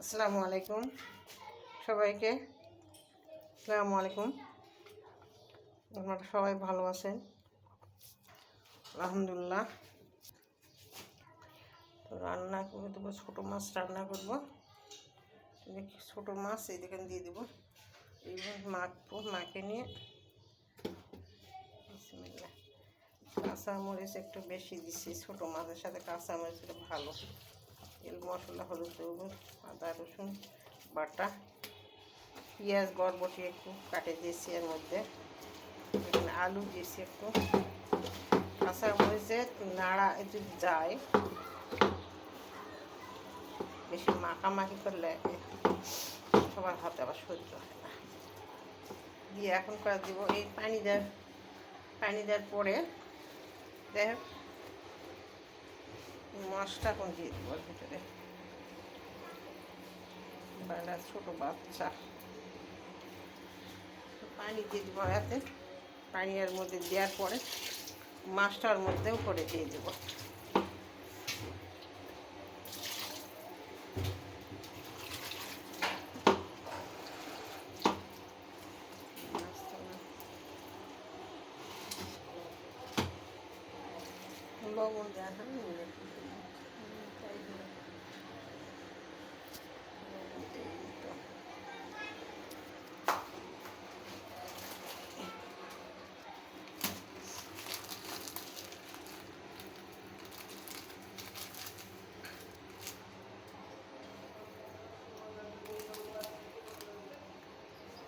আসসালামু আলাইকুম সবাইকে। আসসালামু আলাইকুম। আপনারা সবাই ভালো আছেন? আলহামদুলিল্লাহ। তো রান্না করে দেবো, ছোটো মাছ রান্না করব। ছোটো মাছ এইদিকে দিয়ে দেবো। এইভাবে মাখবো, মাখে নিয়ে বিসমিল্লাহ। কাঁচামরিচ একটু বেশি দিচ্ছি, ছোটো মাছের সাথে কাঁচামরিচটা ভালো। তেল, মশলা, হলুদ, লবণ, আদা রসুন বাটা, পেঁয়াজ বরবটি একটু কাটে দিয়েছি এর মধ্যে। এখানে আলু দিয়েছি একটু। কাঁচামরিচে নাড়া যদি যায়, বেশি মাখামাখি করলে সবার হাতে আবার সহ্য হয় না। দিয়ে এখন করে দিব এই পানি দেওয়ার পরে দেখ মাছটা এখন দিয়ে দিব ওর ভিতরে। বেলা ছোটো বাচ্চা, পানি দিয়ে দেবো এতে। পানি এর মধ্যে দেওয়ার পরে মাছটার মধ্যেও করে দিয়ে দেবো। লবণ দেওয়া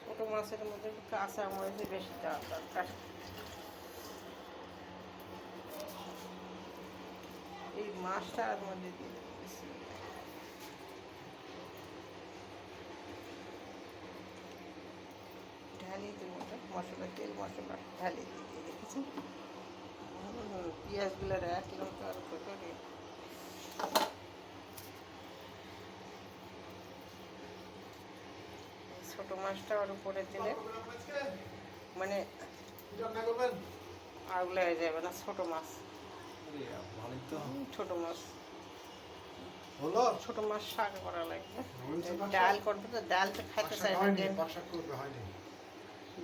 ছোটো মাছের মধ্যে কাঁচামরিচ বেশি দেওয়া দরকার। এই মাছটার মধ্যে দিয়ে দিচ্ছি। ঢালি দেবো, মশলা, তেল মশলা ঢালি দিয়ে দেখেছি। পেঁয়াজগুলো রাখলাম তো আর করে ছোটো মাছটা ওর উপরে দিলে মানে আগুলা হয়ে যাবে না। ছোটো মাছ, ছোটো মাছ ছোটো মাছ শাক করা লাগবে। ডাল করবে তো, ডাল তো খাইতে চাই না।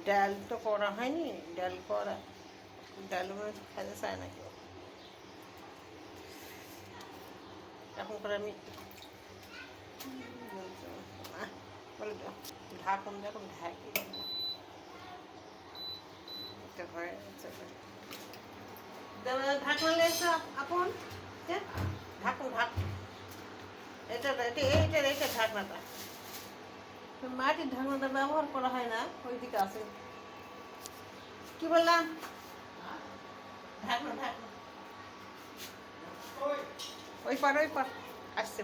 ডাল তো করা হয়নি, ডাল খাইতে চায় না কেউ। এখন করে আমি ঢাকুন দেখুন ঢাকি হয়। ঢাকনা লেগেছে আপন, ঢাকুন এটা ঢাকনাটা মাটির ঢাকনাটা ব্যবহার করা হয় না। ওইদিকে আছে, কি বললাম? ঢাকনা ওই পার আসছে।